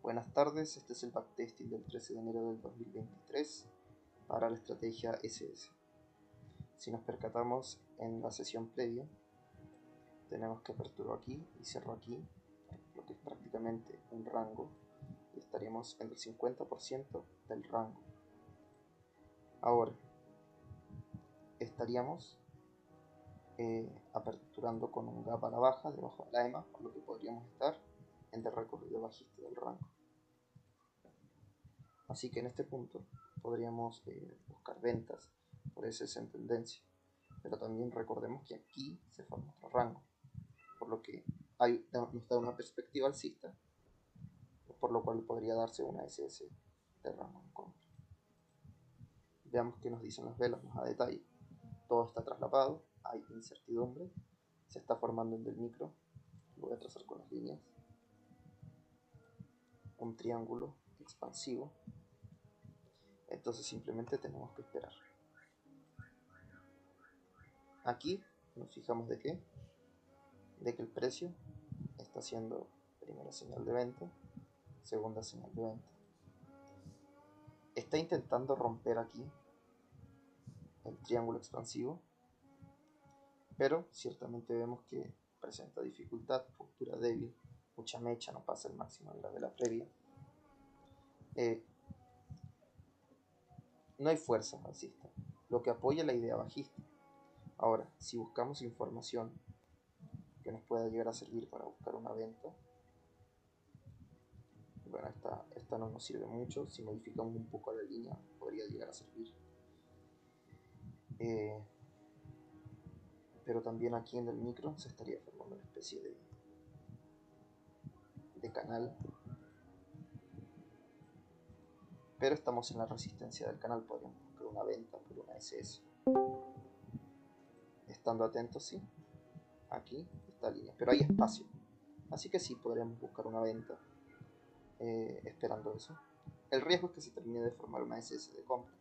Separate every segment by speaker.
Speaker 1: Buenas tardes, este es el backtesting del 13 de enero del 2023 para la estrategia SS. Si nos percatamos en la sesión previa, tenemos que aperturó aquí y cerró aquí, lo que es prácticamente un rango, y estaríamos en el 50% del rango. Ahora, estaríamos aperturando con un gap a la baja debajo de la EMA, por lo que podríamos estar en el recorrido bajista del rango. Así que en este punto podríamos buscar ventas por ese en tendencia, pero también recordemos que aquí se forma otro rango, por lo que nos da una perspectiva alcista, por lo cual podría darse una SS de rango en compra. Veamos qué nos dicen las velas más a detalle. Todo está traslapado, hay incertidumbre, se está formando en del micro, lo voy a trazar con las líneas, un triángulo expansivo, entonces simplemente tenemos que esperar. Aquí nos fijamos de que el precio está haciendo primera señal de venta, segunda señal de venta. Está intentando romper aquí el triángulo expansivo, pero ciertamente vemos que presenta dificultad, ruptura débil, mucha mecha, no pasa el máximo de la vela previa. No hay fuerza alcista, lo que apoya la idea bajista. Ahora, si buscamos información que nos pueda llegar a servir para buscar una venta, bueno, esta no nos sirve mucho. Si modificamos un poco la línea podría llegar a servir, pero también aquí en el micro se estaría formando una especie de canal, pero estamos en la resistencia del canal. Podríamos buscar una venta por una SS, estando atentos. Sí, aquí está la línea, pero hay espacio, así que sí podríamos buscar una venta esperando eso. El riesgo es que se termine de formar una SS de compra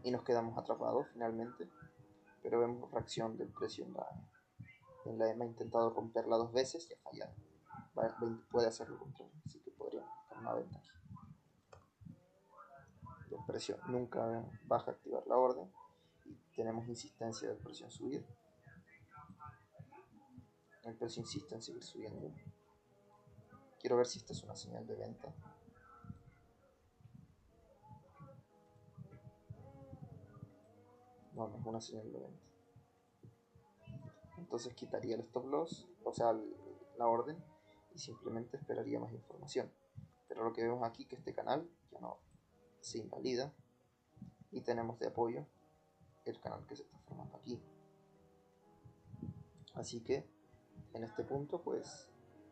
Speaker 1: y nos quedamos atrapados finalmente, pero vemos reacción del precio en la EMA. Ha intentado romperla dos veces y ha fallado. Puede hacer lo contrario, así que podríamos buscar una venta aquí. El precio nunca baja a activar la orden y tenemos insistencia del precio en subir. El precio insiste en seguir subiendo. Quiero ver si esta es una señal de venta. No, no es una señal de venta. Entonces quitaría el stop loss, o sea, la orden, y simplemente esperaría más información. Pero lo que vemos aquí es que este canal ya no se invalida y tenemos de apoyo el canal que se está formando aquí. Así que en este punto pues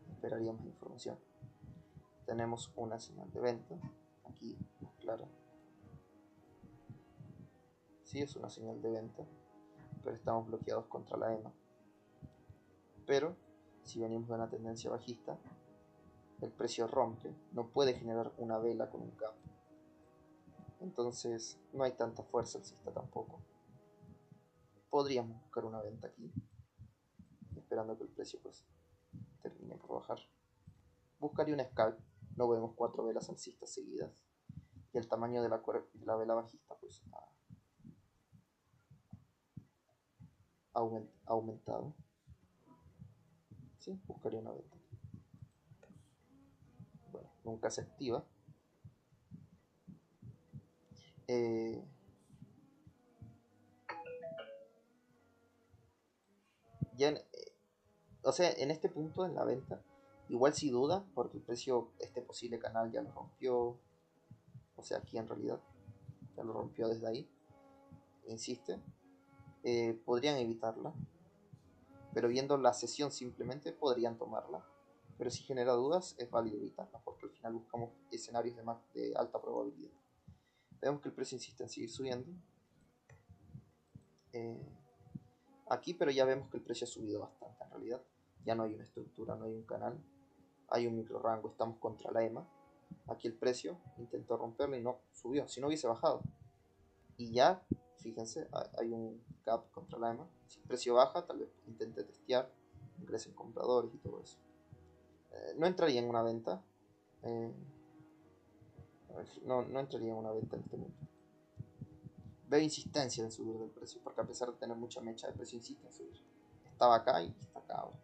Speaker 1: esperaríamos información. Tenemos una señal de venta aquí, clara. Sí, es una señal de venta, pero estamos bloqueados contra la EMA. Pero si venimos de una tendencia bajista, el precio rompe, no puede generar una vela con un gap, entonces no hay tanta fuerza alcista tampoco. Podríamos buscar una venta aquí, esperando que el precio pues termine por bajar. Buscaría un scalp, no vemos 4 velas alcistas seguidas y el tamaño de la vela bajista pues ha aumentado. ¿Sí? Buscaría una venta. Bueno, nunca se activa. Ya o sea, en este punto en la venta, igual si duda, porque el precio, este posible canal ya lo rompió, o sea, aquí en realidad ya lo rompió desde ahí, insiste, podrían evitarla, pero viendo la sesión simplemente podrían tomarla, pero si genera dudas es válido evitarla, porque al final buscamos escenarios de alta probabilidad. Vemos que el precio insiste en seguir subiendo aquí, pero ya vemos que el precio ha subido bastante en realidad. Ya no hay una estructura, no hay un canal, hay un micro rango, estamos contra la EMA. Aquí el precio intentó romperlo y no subió, si no hubiese bajado. Y ya, fíjense, hay un gap contra la EMA. Si el precio baja, tal vez intente testear ingresen compradores y todo eso. No entraría en una venta. No entraría en una venta en este momento. Veo insistencia en subir del precio, porque a pesar de tener mucha mecha, el precio insiste en subir. Estaba acá y está acá ahora.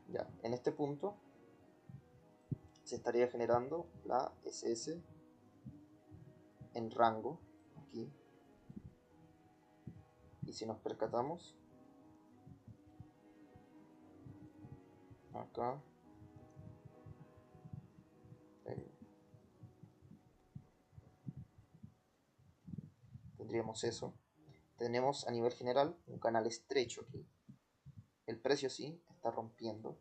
Speaker 1: Ya, en este punto se estaría generando la SS en rango aquí. Y si nos percatamos, acá tendríamos eso. Tenemos a nivel general un canal estrecho aquí. El precio sí está rompiendo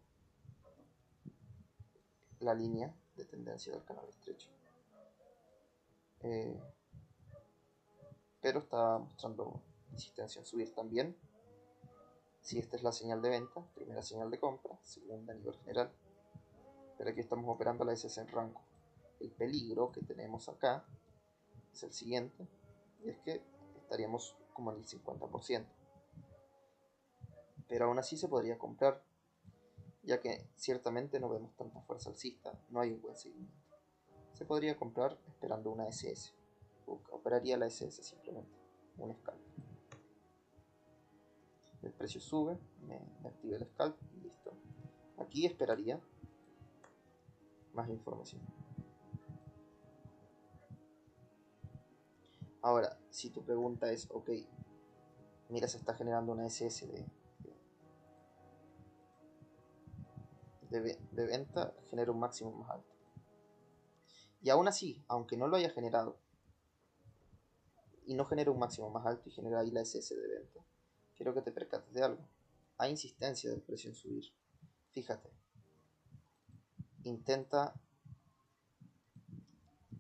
Speaker 1: la línea de tendencia del canal estrecho. Pero está mostrando insistencia en subir también. Si esta es la señal de venta, primera señal de compra, segunda a nivel general. Pero aquí estamos operando la SS en rango. El peligro que tenemos acá es el siguiente, y es que estaríamos como en el 50%. Pero aún así se podría comprar, ya que ciertamente no vemos tanta fuerza alcista, no hay un buen seguimiento. Se podría comprar esperando una SS. Operaría la SS simplemente, un scalp. El precio sube, me active el scalp y listo. Aquí esperaría más información. Ahora, si tu pregunta es, ok, mira, se está generando una SS de venta, genera un máximo más alto. Y aún así, aunque no lo haya generado, y no genera un máximo más alto y genera ahí la SS de venta, quiero que te percates de algo. Hay insistencia del precio en subir. Fíjate, intenta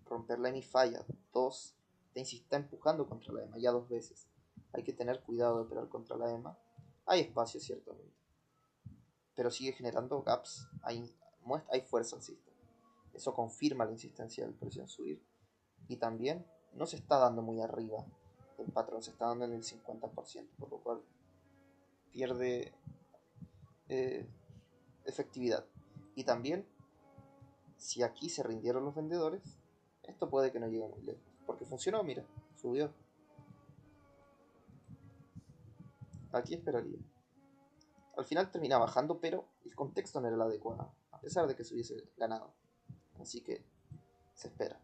Speaker 1: romper la EMA y falla. 2, está empujando contra la EMA ya 2 veces. Hay que tener cuidado de operar contra la EMA. Hay espacio ciertamente, pero sigue generando gaps. Hay fuerza alcista. Eso confirma la insistencia del precio en subir. Y también no se está dando muy arriba el patrón, se está dando en el 50%, por lo cual pierde efectividad. Y también, si aquí se rindieron los vendedores, esto puede que no llegue muy lejos. Porque funcionó, mira, subió. Aquí esperaría. Al final termina bajando, pero el contexto no era el adecuado, a pesar de que se hubiese ganado. Así que se espera.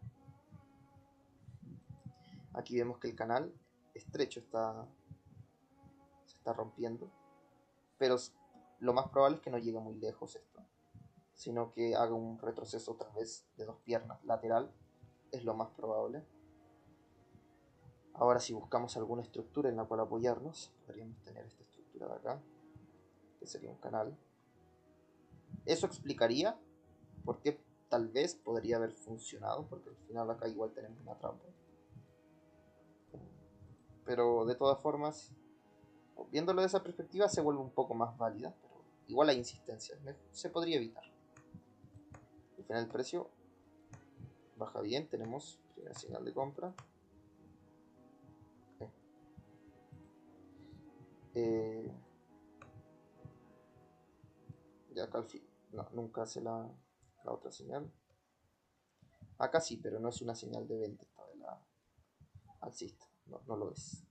Speaker 1: Aquí vemos que el canal estrecho se está rompiendo, pero lo más probable es que no llegue muy lejos esto, sino que haga un retroceso otra vez de 2 piernas lateral, es lo más probable. Ahora, si buscamos alguna estructura en la cual apoyarnos, podríamos tener esta estructura de acá, que sería un canal. Eso explicaría por qué tal vez podría haber funcionado, porque al final acá igual tenemos una trampa. Pero de todas formas, viéndolo de esa perspectiva se vuelve un poco más válida, pero igual hay insistencia, se podría evitar. Al final el precio baja bien, tenemos primera señal de compra. Y acá al fin, no, nunca hace la otra señal. Acá sí, pero no es una señal de venta esta de la alcista, no lo es.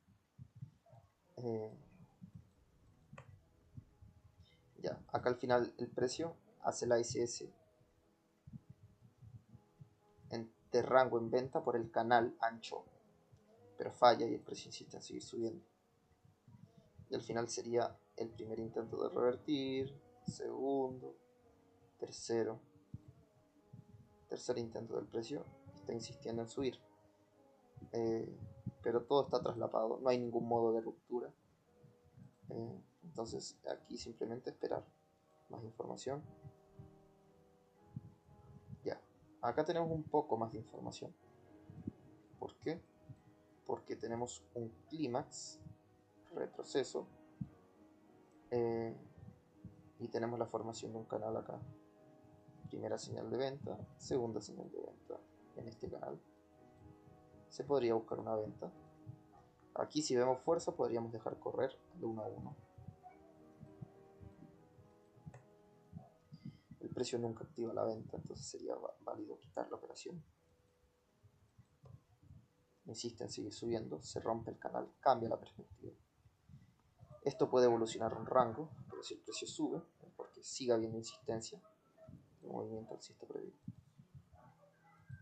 Speaker 1: Ya, acá al final el precio hace la SS de rango en venta por el canal ancho, pero falla y el precio insiste en seguir subiendo. Y al final sería el primer intento de revertir, segundo, tercer intento del precio, está insistiendo en subir. Pero todo está traslapado, no hay ningún modo de ruptura. Entonces aquí simplemente esperar más información. Ya, acá tenemos un poco más de información. ¿Por qué? Porque tenemos un clímax, retroceso, y tenemos la formación de un canal acá. Primera señal de venta, segunda señal de venta en este canal. Se podría buscar una venta. Aquí si vemos fuerza podríamos dejar correr de 1 a 1. El precio nunca activa la venta, entonces sería válido quitar la operación. Insiste en seguir subiendo, se rompe el canal, cambia la perspectiva. Esto puede evolucionar a un rango, pero si el precio sube, porque siga habiendo insistencia, el movimiento alcista previo.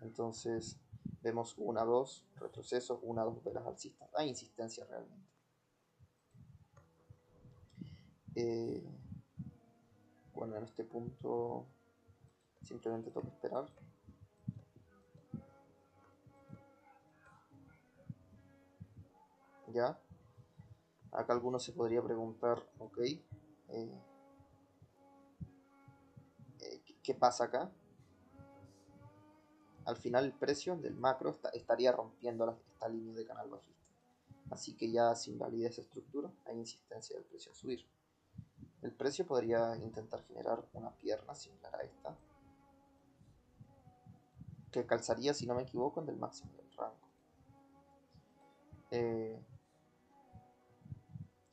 Speaker 1: Entonces vemos 1 2 retrocesos, 1 2 velas alcistas. Hay insistencia realmente. Bueno, en este punto simplemente toca esperar. Ya. Acá alguno se podría preguntar, ok, ¿qué pasa acá? Al final el precio del macro estaría rompiendo esta línea de canal bajista. Así que ya sin validez esa estructura, hay insistencia del precio a subir. El precio podría intentar generar una pierna similar a esta, que calzaría, si no me equivoco, en el máximo del rango.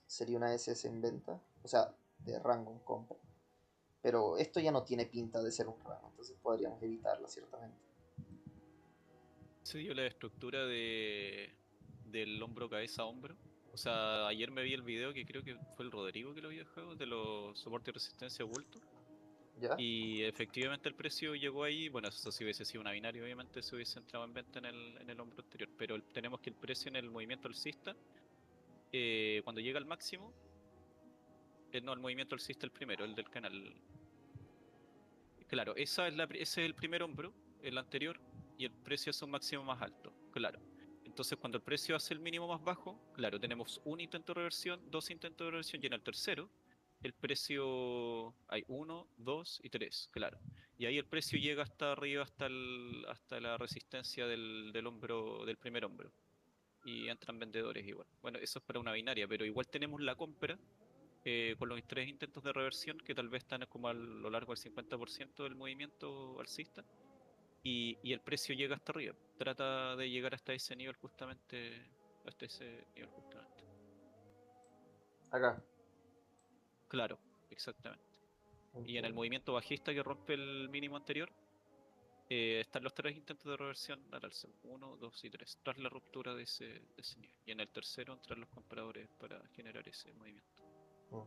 Speaker 1: Sería una SS en venta, o sea, de rango en compra. Pero esto ya no tiene pinta de ser un rango, entonces podríamos evitarlo ciertamente.
Speaker 2: Se dio la estructura del hombro, cabeza, hombro. O sea, ayer me vi el video que creo que fue el Rodrigo que lo había dejado, de los soportes y resistencia ocultos.
Speaker 1: ¿Ya?
Speaker 2: Y efectivamente el precio llegó ahí. Bueno, eso si hubiese sido una binaria, obviamente se hubiese entrado en venta en el hombro anterior. Pero tenemos que el precio en el movimiento alcista, cuando llega al máximo, no, el movimiento alcista el primero, el del canal. Claro, ese es el primer hombro, el anterior, y el precio es un máximo más alto, claro. Entonces, cuando el precio hace el mínimo más bajo, claro, tenemos un intento de reversión, dos intentos de reversión, y en el tercero, el precio hay uno, dos y tres, claro. Y ahí el precio llega hasta arriba, hasta la resistencia del hombro, del primer hombro. Y entran vendedores igual. Bueno, eso es para una binaria, pero igual tenemos la compra con los tres intentos de reversión que tal vez están como a lo largo del 50% del movimiento alcista y el precio llega hasta arriba. Trata de llegar hasta ese nivel justamente, hasta ese nivel justamente.
Speaker 1: Acá.
Speaker 2: Claro, exactamente. Y en el
Speaker 1: Entiendo.
Speaker 2: movimiento bajista que rompe el mínimo anterior, están los tres intentos de reversión al alza, uno, dos y tres, tras la ruptura de ese nivel. Y en el tercero entran los compradores para generar ese movimiento.
Speaker 1: Mm,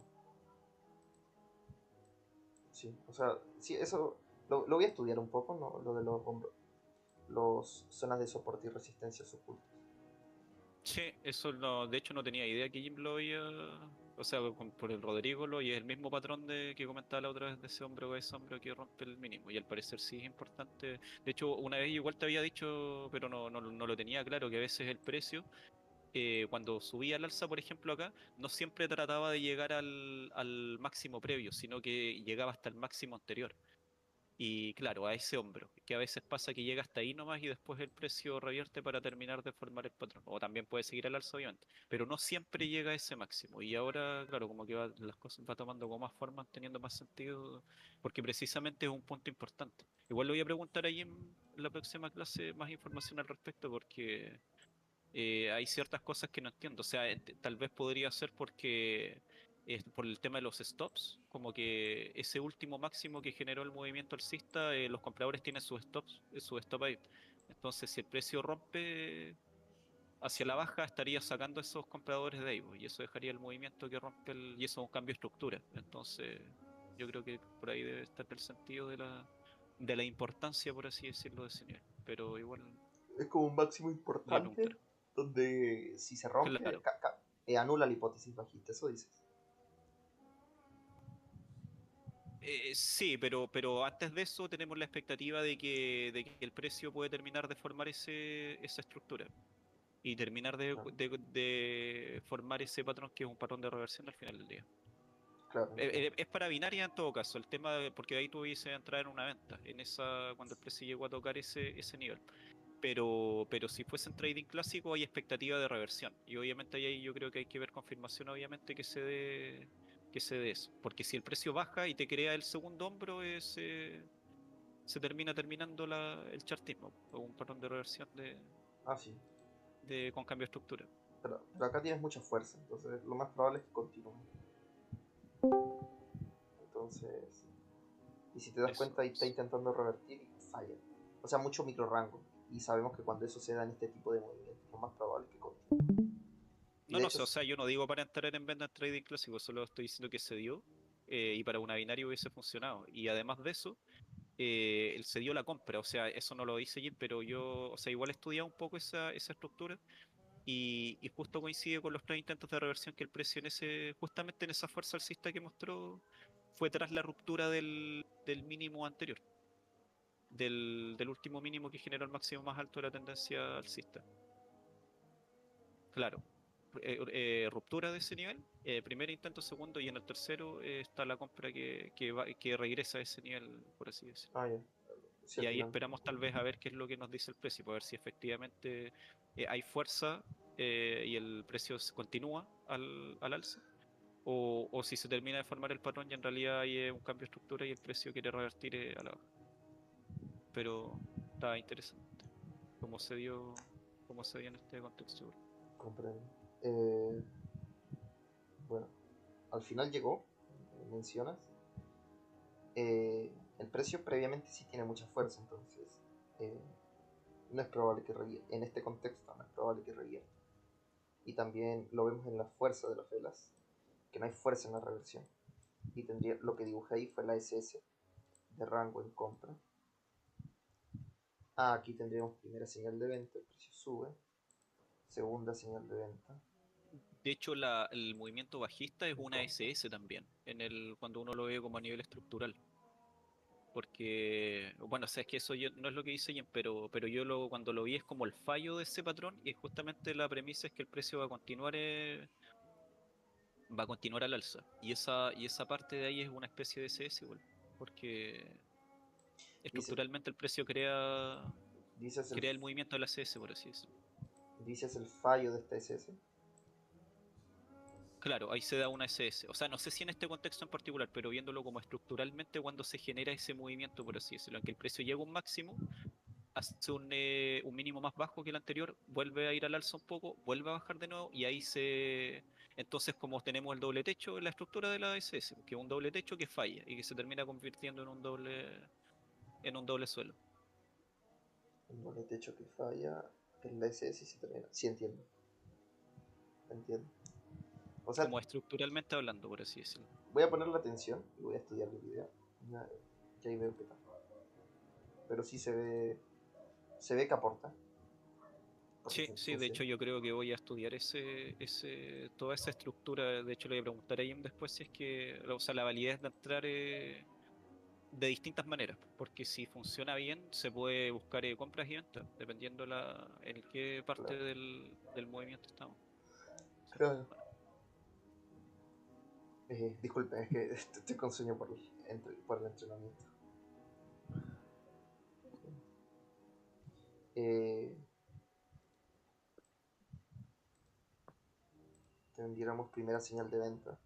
Speaker 1: sí, o sea, sí, eso lo voy a estudiar un poco, ¿no? Lo de los zonas de soporte y resistencia ocultas.
Speaker 2: Sí, eso no, de hecho no tenía idea que Jim lo había, o sea, por el Rodrigo y es el mismo patrón de que comentaba la otra vez de ese hombre que rompe el mínimo y al parecer sí es importante. De hecho, una vez igual te había dicho, pero no lo tenía claro, que a veces el precio, cuando subía al alza, por ejemplo acá, no siempre trataba de llegar al máximo previo, sino que llegaba hasta el máximo anterior. Y claro, a ese hombro, que a veces pasa que llega hasta ahí nomás y después el precio revierte para terminar de formar el patrón. O también puede seguir al alza, obviamente, pero no siempre llega a ese máximo. Y ahora, claro, como que las cosas va tomando como más forma, teniendo más sentido, porque precisamente es un punto importante. Igual le voy a preguntar ahí en la próxima clase más información al respecto, porque hay ciertas cosas que no entiendo. O sea, tal vez podría ser porque por el tema de los stops, como que ese último máximo que generó el movimiento alcista, los compradores tienen sus stops, su stop ahí. Entonces, si el precio rompe hacia la baja, estaría sacando esos compradores de ahí, pues, y eso dejaría el movimiento que rompe y eso es un cambio de estructura. Entonces, yo creo que por ahí debe estar el sentido de la importancia, por así decirlo, de ese nivel. Pero igual
Speaker 1: Es como un máximo
Speaker 2: le
Speaker 1: importante
Speaker 2: preguntaré.
Speaker 1: donde si se rompe,
Speaker 2: Claro.
Speaker 1: anula la hipótesis bajista, eso dices.
Speaker 2: Sí, pero antes de eso tenemos la expectativa de que el precio puede terminar de formar esa estructura y terminar
Speaker 1: Claro,
Speaker 2: de formar ese patrón que es un patrón de reversión al final del día.
Speaker 1: claro, entiendo.
Speaker 2: Es para binaria en todo caso, el tema, porque ahí tuviese entrar en una venta, cuando el precio llegó a tocar ese nivel. Pero si fuese en trading clásico hay expectativa de reversión. Y obviamente ahí yo creo que hay que ver confirmación, obviamente, que se dé eso. Porque si el precio baja y te crea el segundo hombro, se termina terminando el chartismo, o un patrón de reversión
Speaker 1: Ah, sí.
Speaker 2: con cambio de estructura.
Speaker 1: pero acá tienes mucha fuerza, entonces lo más probable es que continúe. Entonces, y si te das
Speaker 2: Eso.
Speaker 1: cuenta, ahí está intentando revertir y falla. O sea, mucho micro rango. Y sabemos que cuando eso se da en este tipo de movimientos, lo más probable es que continúe. Y
Speaker 2: No,
Speaker 1: de
Speaker 2: no
Speaker 1: hecho,
Speaker 2: sé, o sea, yo no digo para entrar en venta en trading clásico, solo estoy diciendo que se dio y para una binaria hubiese funcionado. Y además de eso, él se dio la compra, o sea, eso no lo dice Jim, pero yo, o sea, igual he estudiado un poco esa estructura y justo coincide con los tres intentos de reversión que el precio justamente en esa fuerza alcista que mostró fue tras la ruptura del mínimo anterior, del último mínimo que generó el máximo más alto de la tendencia alcista. Claro, ruptura de ese nivel, primer intento, segundo, y en el tercero está la compra que regresa a ese nivel, por así decirlo.
Speaker 1: ah, ya. Sí,
Speaker 2: Y
Speaker 1: al
Speaker 2: ahí
Speaker 1: final.
Speaker 2: esperamos tal vez a ver qué es lo que nos dice el precio, para ver si efectivamente hay fuerza y el precio continúa al alza, o si se termina de formar el patrón y en realidad hay un cambio de estructura y el precio quiere revertir a la baja. Pero está interesante cómo se dio, cómo se dio en este contexto.
Speaker 1: Comprendo. Eh, bueno, al final llegó, mencionas. El precio previamente sí tiene mucha fuerza, entonces eh, no es probable que revierta. En este contexto no es probable que revierta. Y también lo vemos en la fuerza de las velas, que no hay fuerza en la reversión. Y tendría, lo que dibujé ahí fue la SS de rango en compra. Aquí tendríamos primera señal de venta, el precio sube. Segunda señal de venta,
Speaker 2: De hecho, el movimiento bajista es
Speaker 1: en
Speaker 2: una
Speaker 1: compra.
Speaker 2: SS también, cuando uno lo ve como a nivel estructural. Porque, bueno, o sea, es que eso no es lo que dice Jen, pero cuando lo vi es como el fallo de ese patrón y justamente la premisa es que el precio va a continuar al alza. Y esa parte de ahí es una especie de SS igual, porque
Speaker 1: Dice,
Speaker 2: estructuralmente el precio crea,
Speaker 1: dices, el,
Speaker 2: crea el movimiento de la CS, por así decirlo.
Speaker 1: dices el fallo de esta SS.
Speaker 2: Claro, ahí se da una SS. O sea, no sé si en este contexto en particular, pero viéndolo como estructuralmente cuando se genera ese movimiento, por así decirlo, en que el precio llega a un máximo, hace un mínimo más bajo que el anterior, vuelve a ir al alza un poco, vuelve a bajar de nuevo y ahí se... Entonces, como tenemos el doble techo en la estructura de la SS, que es un doble techo que falla y que se termina convirtiendo en un doble suelo.
Speaker 1: El doble techo que falla en la SS y se termina. Sí, entiendo. Entiendo. O sea,
Speaker 2: Como estructuralmente hablando, por así decirlo.
Speaker 1: voy a ponerle atención y voy a estudiar el video. Ya, ya ahí veo qué tal. Pero sí se ve que aporta. Porque
Speaker 2: Sí,
Speaker 1: se
Speaker 2: sí, de
Speaker 1: funciona.
Speaker 2: hecho yo creo que voy a estudiar toda esa estructura. De hecho le voy a preguntar a Jim después si es que, o sea, la validez de entrar de distintas maneras, porque si funciona bien se puede buscar compras y ventas, dependiendo en qué parte
Speaker 1: Claro.
Speaker 2: del movimiento estamos. Sí,
Speaker 1: Claro.
Speaker 2: bueno,
Speaker 1: Disculpen, es que estoy con sueño por el entrenamiento. Eh, Tendríamos primera señal de venta,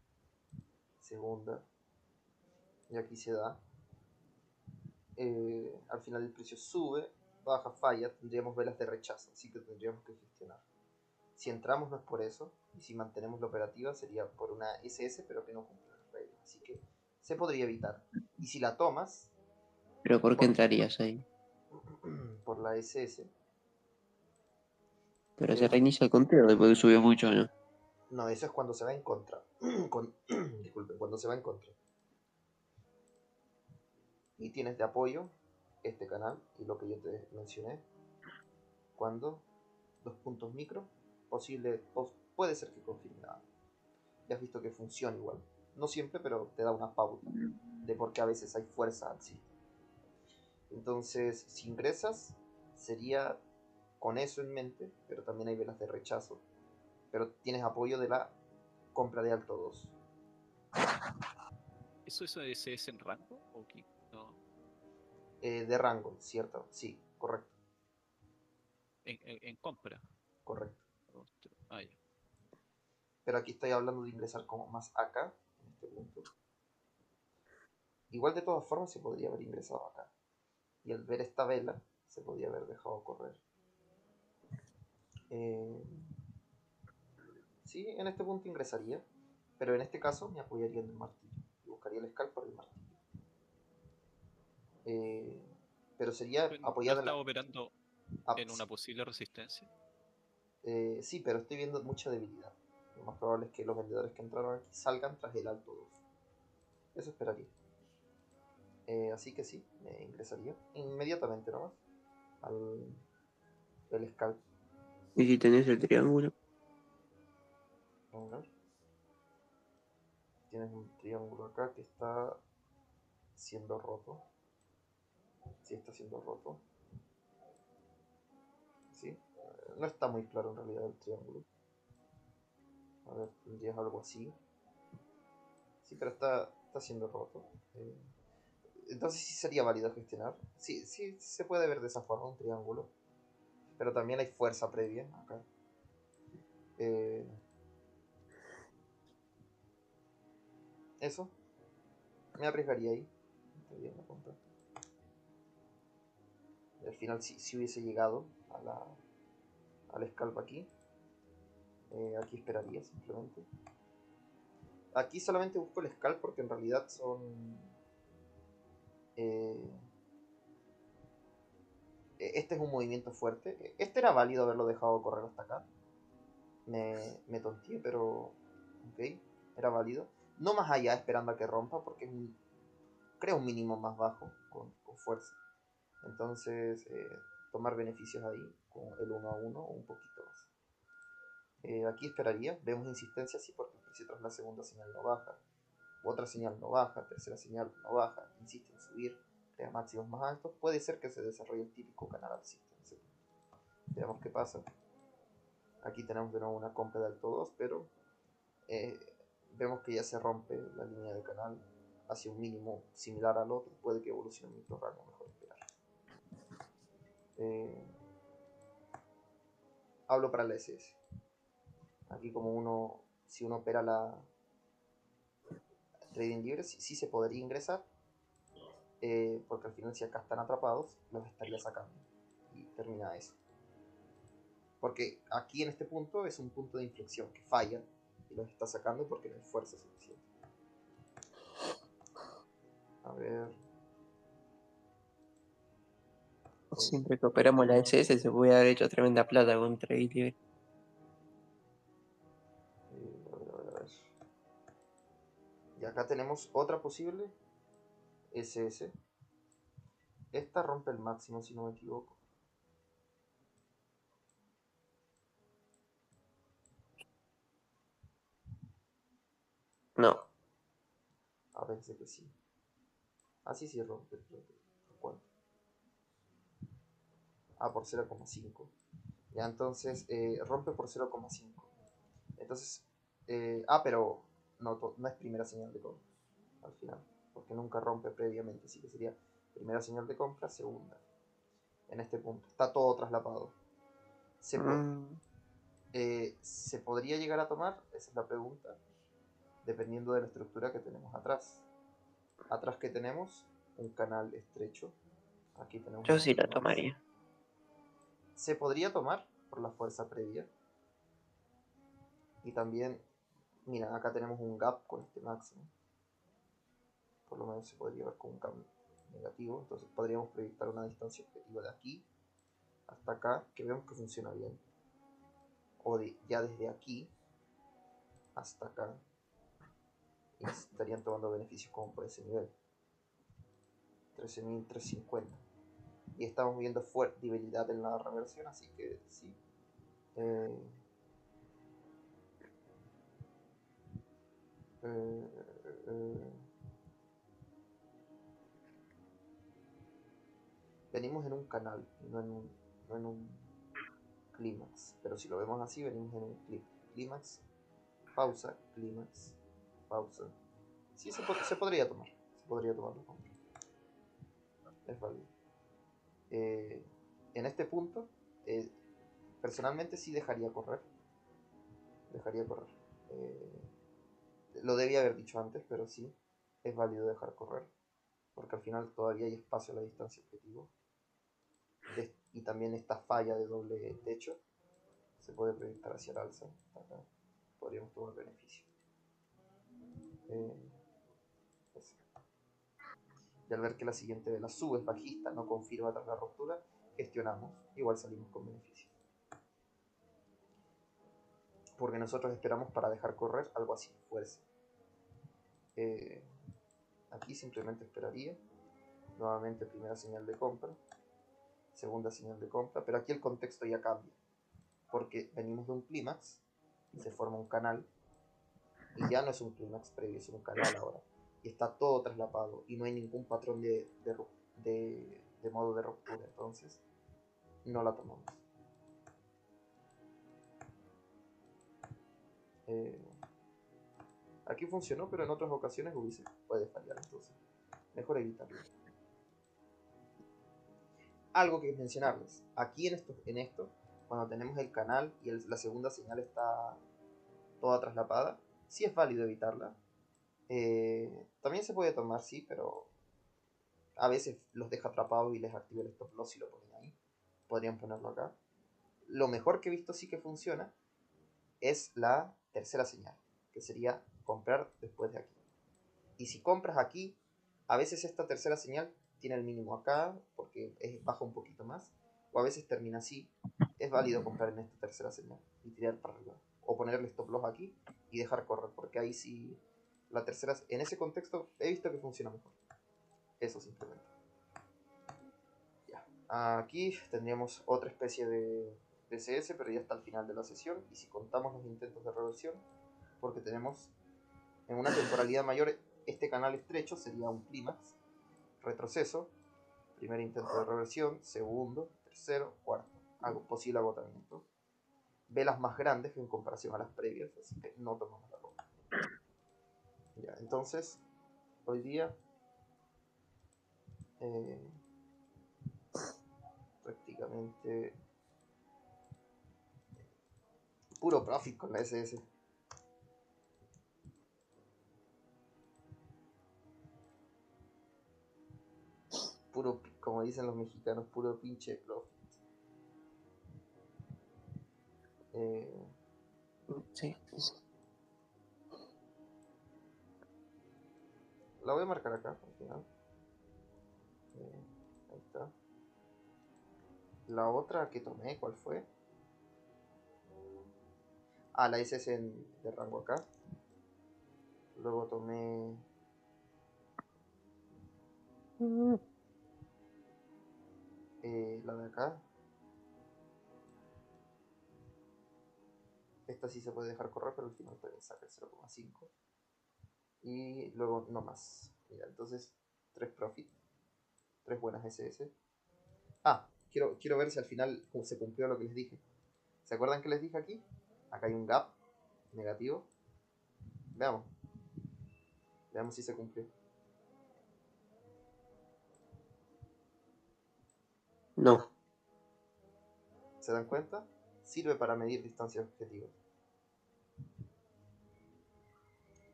Speaker 1: segunda, y aquí se da. Al final el precio sube, baja, falla, tendríamos velas de rechazo, así que tendríamos que gestionar. Si entramos no es por eso, y si mantenemos la operativa sería por una SS, pero que no cumple las reglas, así que se podría evitar. Y si la tomas,
Speaker 3: Pero ¿por qué
Speaker 1: por,
Speaker 3: entrarías ahí?
Speaker 1: por la SS,
Speaker 3: Pero se
Speaker 1: eh,
Speaker 3: reinicia el conteo después de que subió mucho, ¿no?
Speaker 1: no, eso es cuando se va en contra. Disculpen, cuando se va en contra. Y tienes de apoyo este canal y lo que yo te mencioné, cuando dos puntos micro, puede ser que confirme nada. Ya has visto que funciona igual. No siempre, pero te da una pauta de por qué a veces hay fuerza alcista. Entonces, si ingresas, sería con eso en mente, pero también hay velas de rechazo. Pero tienes apoyo de la compra de alto 2.
Speaker 2: ¿Eso es en rango? ¿O qué? No,
Speaker 1: De rango, ¿cierto? Sí, correcto,
Speaker 2: en compra.
Speaker 1: correcto.
Speaker 2: Ah, ya.
Speaker 1: Pero aquí estoy hablando de ingresar como más acá, en este punto. Igual de todas formas se podría haber ingresado acá. Y al ver esta vela, se podría haber dejado correr. Eh, Sí, en este punto ingresaría, pero en este caso me apoyaría en el martillo y buscaría el scalp por el martillo. Eh, pero sería
Speaker 2: ¿No
Speaker 1: apoyada en
Speaker 2: estás
Speaker 1: la...
Speaker 2: operando en una
Speaker 1: sí,
Speaker 2: posible resistencia?
Speaker 1: sí, pero estoy viendo mucha debilidad. Lo más probable es que los vendedores que entraron aquí salgan tras el alto 2. Eso esperaría. Así que sí, me ingresaría inmediatamente nomás al el scalp.
Speaker 3: Y si tenés el triángulo,
Speaker 1: Vamos a ver. Tienes un triángulo acá que está siendo roto. Sí, está siendo roto. Sí. No está muy claro en realidad el triángulo. A ver, tendrías algo así. Sí, pero está siendo roto. Entonces sí sería válido gestionar. Sí, sí se puede ver de esa forma un triángulo. Pero también hay fuerza previa acá. Eh, Eso, me arriesgaría ahí. Estaría en la punta. Y al final si hubiese llegado al scalp aquí. Aquí esperaría simplemente. Aquí solamente busco el scalp porque en realidad son... eh, este es un movimiento fuerte. Este era válido haberlo dejado correr hasta acá. Me tonteé, pero... Ok, era válido. No más allá esperando a que rompa porque es un... Crea un mínimo más bajo con fuerza. Entonces, tomar beneficios ahí con el 1 a 1 o un poquito más. Aquí esperaría. Vemos insistencia, sí, porque el precio tras la segunda señal no baja. Otra señal no baja, tercera señal no baja, insiste en subir, crea máximos más altos, puede ser que se desarrolle el típico canal alcista. Veamos qué pasa. Aquí tenemos de nuevo una compra de alto 2, pero eh, vemos que ya se rompe la línea de canal hacia un mínimo similar al otro, puede que evolucione un microrango, mejor esperar. Eh, Hablo para la SS. Aquí como uno, si uno opera la trading libre, sí se podría ingresar, porque al final si acá están atrapados, los estaría sacando. Y termina eso. Porque aquí en este punto es un punto de inflexión que falla y los está sacando porque no hay fuerza suficiente. A ver.
Speaker 3: siempre que operamos la SS se puede haber hecho tremenda plata con Trade Libre.
Speaker 1: A ver. Y acá tenemos otra posible SS. Esta rompe el máximo si no me equivoco.
Speaker 3: No,
Speaker 1: A veces que sí. Así sí rompe. ¿Por cuánto? Ah, por 0,5. Ya entonces rompe por 0,5. Entonces, pero no es primera señal de compra al final, porque nunca rompe previamente, así que sería primera señal de compra, segunda. En este punto, está todo traslapado. ¿Se, po-
Speaker 3: mm,
Speaker 1: ¿Se podría llegar a tomar? Esa es la pregunta, dependiendo de la estructura que tenemos atrás. Atrás que tenemos un canal estrecho, aquí tenemos
Speaker 3: yo
Speaker 1: una
Speaker 3: sí la
Speaker 1: confirmación.
Speaker 3: tomaría.
Speaker 1: Se podría tomar por la fuerza previa. Y también, mira, acá tenemos un gap con este máximo. Por lo menos se podría ver con un cambio negativo. Entonces podríamos proyectar una distancia objetiva de aquí hasta acá, que vemos que funciona bien. O ya desde aquí hasta acá. Y estarían tomando beneficios como por ese nivel. 13.350. Y estamos viendo fuerte debilidad en la reversión, así que sí. Eh, eh, eh, Venimos en un canal, no en un clímax. Pero si lo vemos así, venimos en un clímax, pausa, clímax, pausa. Sí, se podría tomar. Se podría tomarlo. Es válido. Eh, en este punto, eh, personalmente sí dejaría correr. Dejaría correr. Eh, lo debía haber dicho antes, pero sí, es válido dejar correr. Porque al final todavía hay espacio a la distancia objetivo. Y también esta falla de doble techo se puede proyectar hacia el alza. Acá. podríamos tomar beneficio. Eso. Y al ver que la siguiente vela sube, es bajista, no confirma tras la ruptura, gestionamos, igual salimos con beneficio. Porque nosotros esperamos para dejar correr algo así, fuerza. Aquí simplemente esperaría. Nuevamente primera señal de compra, segunda señal de compra, pero aquí el contexto ya cambia. Porque venimos de un clímax, se forma un canal, y ya no es un clímax previo, es un canal ahora. Y está todo traslapado, y no hay ningún patrón de modo de ruptura, entonces no la tomamos. Aquí funcionó, pero en otras ocasiones puede fallar, entonces mejor evitarlo. Algo que mencionarles, aquí en esto cuando tenemos el canal y la segunda señal está toda traslapada, sí es válido evitarla. También se puede tomar, sí, pero a veces los deja atrapados y les activa el stop loss y lo ponen ahí. Podrían ponerlo acá. Lo mejor que he visto sí que funciona es la tercera señal, que sería comprar después de aquí. Y si compras aquí, a veces esta tercera señal tiene el mínimo acá, porque baja un poquito más, o a veces termina así. Es válido comprar en esta tercera señal y tirar para arriba. O ponerle stop loss aquí y dejar correr, porque ahí sí, la tercera, en ese contexto he visto que funciona mejor. Eso simplemente. Ya. Aquí tendríamos otra especie de CS, pero ya está al final de la sesión. Y si contamos los intentos de reversión, porque tenemos en una temporalidad mayor, este canal estrecho sería un clímax, retroceso, primer intento de reversión, segundo, tercero, cuarto, posible agotamiento. Velas más grandes en comparación a las previas, así que no tomamos la ropa. Ya, entonces, hoy día prácticamente puro profit con la SS. Puro, como dicen los mexicanos, puro pinche profit.
Speaker 3: Sí.
Speaker 1: La voy a marcar acá al final. Ahí está. La otra que tomé, ¿cuál fue? Ah, la SS de rango acá. Luego tomé la de acá. Esta sí se puede dejar correr, pero al final también saca el 0,5. Y luego no más. Mira, entonces 3 profit. 3 buenas SS. Ah, quiero ver si al final se cumplió lo que les dije. ¿Se acuerdan que les dije aquí? Acá hay un gap negativo. Veamos. Veamos si se cumplió.
Speaker 3: No.
Speaker 1: ¿Se dan cuenta? Sirve para medir distancias objetivas.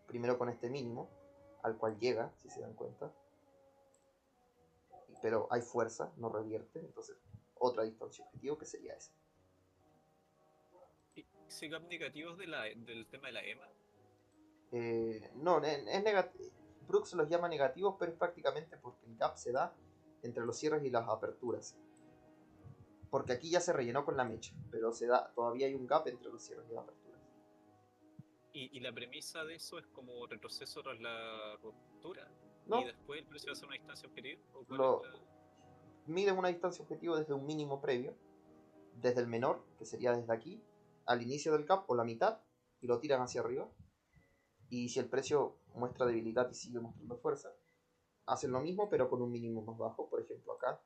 Speaker 1: Primero con este mínimo, al cual llega, si se dan cuenta. Pero hay fuerza, no revierte. Entonces, otra distancia objetivo que sería esa.
Speaker 2: ¿Ese gap negativo es del tema de la EMA?
Speaker 1: No, es negativo. Brooks los llama negativos, pero es prácticamente porque el gap se da entre los cierres y las aperturas. Porque aquí ya se rellenó con la mecha, pero todavía hay un gap entre los cierres y las aperturas.
Speaker 2: ¿Y la premisa de eso es como retroceso tras la ruptura? ¿Y
Speaker 1: No,
Speaker 2: después el precio va a ser una distancia objetiva? ¿O cuál es
Speaker 1: lo
Speaker 2: la...?
Speaker 1: miden una distancia objetivo desde un mínimo previo, desde el menor, que sería desde aquí, al inicio del gap o la mitad, y lo tiran hacia arriba. Y si el precio muestra debilidad y sigue mostrando fuerza, hacen lo mismo pero con un mínimo más bajo, por ejemplo acá.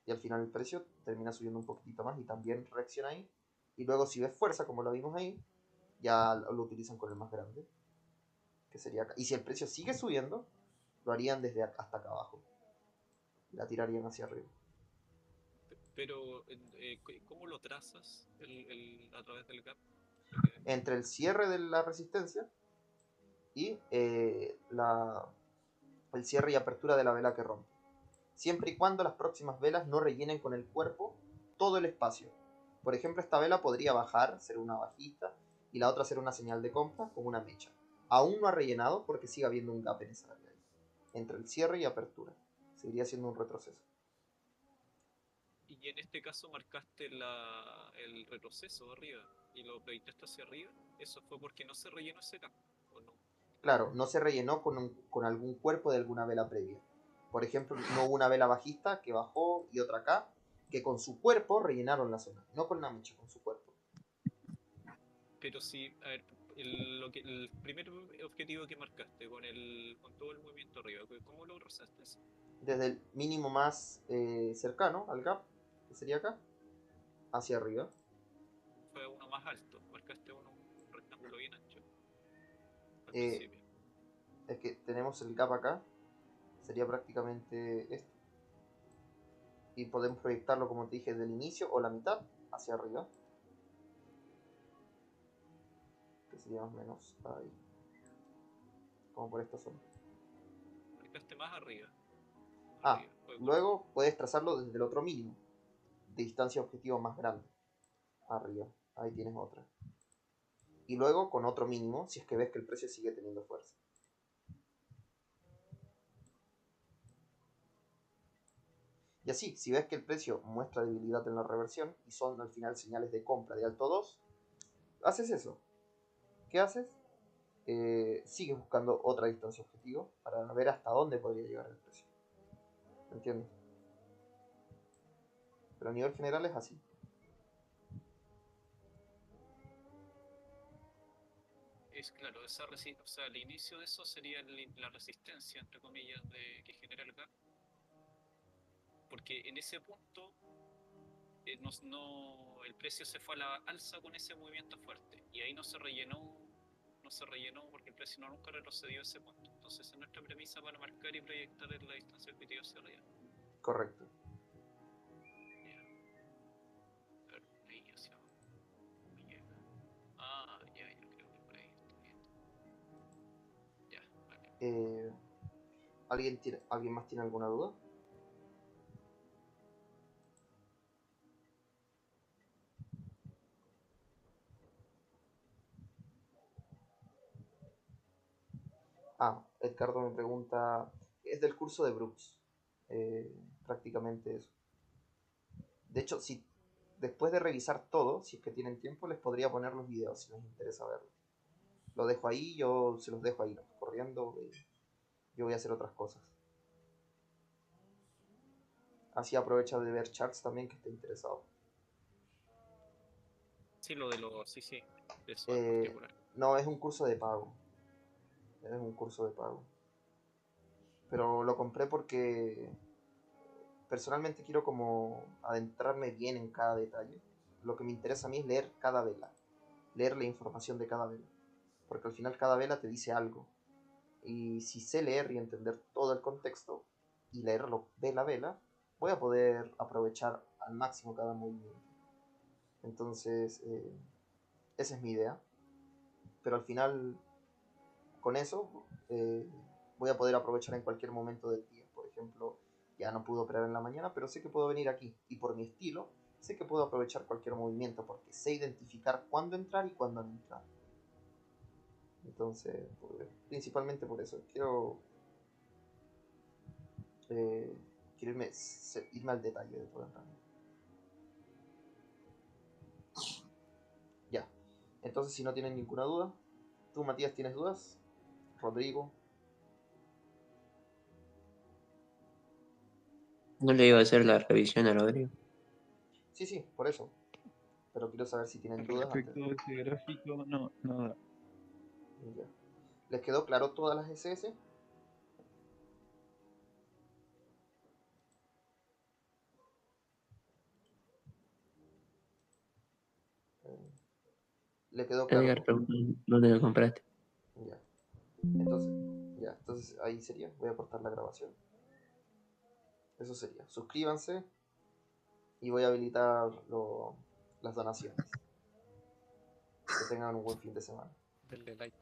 Speaker 1: Y al final el precio termina subiendo un poquitito más y también reacciona ahí. Y luego si ves fuerza, como lo vimos ahí, ya lo utilizan con el más grande, que sería acá. Y si el precio sigue subiendo, lo harían desde acá hasta acá abajo. La tirarían hacia arriba.
Speaker 2: Pero, ¿cómo lo trazas a través del gap?
Speaker 1: Entre el cierre de la resistencia y el cierre y apertura de la vela que rompe. Siempre y cuando las próximas velas no rellenen con el cuerpo todo el espacio. Por ejemplo, esta vela podría bajar, ser una bajista, y la otra hacer una señal de compra con una mecha. Aún no ha rellenado porque sigue habiendo un gap en esa área ahí, entre el cierre y apertura. Seguiría siendo un retroceso.
Speaker 2: Y en este caso marcaste el retroceso arriba y lo proyectaste hacia arriba. ¿Eso fue porque no se rellenó ese campo o no?
Speaker 1: Claro, no se rellenó con algún cuerpo de alguna vela previa. Por ejemplo, no hubo una vela bajista que bajó y otra acá, que con su cuerpo rellenaron la zona. No con la mecha, con su cuerpo.
Speaker 2: Pero sí, a ver, el primer objetivo que marcaste con todo el movimiento arriba, ¿cómo lo rozaste eso?
Speaker 1: Desde el mínimo más cercano al gap, que sería acá, hacia arriba.
Speaker 2: Fue uno más alto, marcaste un rectángulo bien ancho al
Speaker 1: Eh,
Speaker 2: principio.
Speaker 1: es que tenemos el gap acá, sería prácticamente esto. Y podemos proyectarlo, como te dije, del inicio o la mitad hacia arriba. Que sería más o menos ahí. Como por esta zona.
Speaker 2: Marcaste más arriba.
Speaker 1: Ah,
Speaker 2: Arriba.
Speaker 1: luego puedes trazarlo desde el otro mínimo. De distancia objetivo más grande. Arriba. Ahí tienes otra. Y luego con otro mínimo, si es que ves que el precio sigue teniendo fuerza. Y así, si ves que el precio muestra debilidad en la reversión y son al final señales de compra de alto 2, haces eso. ¿Qué haces? Sigues buscando otra distancia objetivo para ver hasta dónde podría llegar el precio. ¿Entiendes? Pero a nivel general es así.
Speaker 2: Es claro, o sea, el inicio de eso sería la resistencia, entre comillas, que genera el gap. Porque en ese punto el precio se fue a la alza con ese movimiento fuerte y ahí no se rellenó porque el precio nunca retrocedió a ese punto. Entonces es nuestra premisa para marcar y proyectar la distancia objetiva hacia arriba.
Speaker 1: Correcto.
Speaker 2: Ya, a ver, ahí hacia abajo. ¿Cómo llega? Ah, ya, creo que por ahí estoy viendo. Ya, vale.
Speaker 1: ¿Alguien más tiene alguna duda? Edgardo me pregunta, es del curso de Brooks, prácticamente eso. De hecho, si después de revisar todo, si es que tienen tiempo, les podría poner los videos si les interesa verlos. Lo dejo ahí, yo se los dejo ahí, ¿no? Corriendo, yo voy a hacer otras cosas. Así aprovecha de ver charts también que esté interesado.
Speaker 2: Sí, sí, sí, eso en
Speaker 1: Eh,
Speaker 2: particular.
Speaker 1: no, es un curso de pago. Es un curso de pago. Pero lo compré porque personalmente quiero como adentrarme bien en cada detalle. Lo que me interesa a mí es leer cada vela, leer la información de cada vela, porque al final cada vela te dice algo. Y si sé leer y entender todo el contexto y leerlo vela a vela, voy a poder aprovechar al máximo cada movimiento. Entonces, esa es mi idea. Pero al final, con eso, voy a poder aprovechar en cualquier momento del día. Por ejemplo, ya no puedo operar en la mañana, pero sé que puedo venir aquí. Y por mi estilo, sé que puedo aprovechar cualquier movimiento porque sé identificar cuándo entrar y cuándo no entrar. Entonces, pues, principalmente por eso. Eh, quiero irme al detalle de todo el rango. Ya. Entonces, si no tienen ninguna duda, tú, Matías, ¿tienes dudas? Rodrigo.
Speaker 3: No le iba a hacer la revisión a Rodrigo.
Speaker 1: Sí, sí, por eso. Pero quiero saber si tienen dudas antes.
Speaker 4: Respecto a ese gráfico, no, nada.
Speaker 1: Ya. ¿Les quedó claro todas las SS? ¿Le quedó claro
Speaker 3: Edgar
Speaker 1: todo?
Speaker 3: preguntó dónde lo compraste.
Speaker 1: Ya. Entonces ahí sería. Voy a cortar la grabación. Eso sería. Suscríbanse y voy a habilitar las donaciones. Que tengan un buen fin de semana.
Speaker 2: Denle like.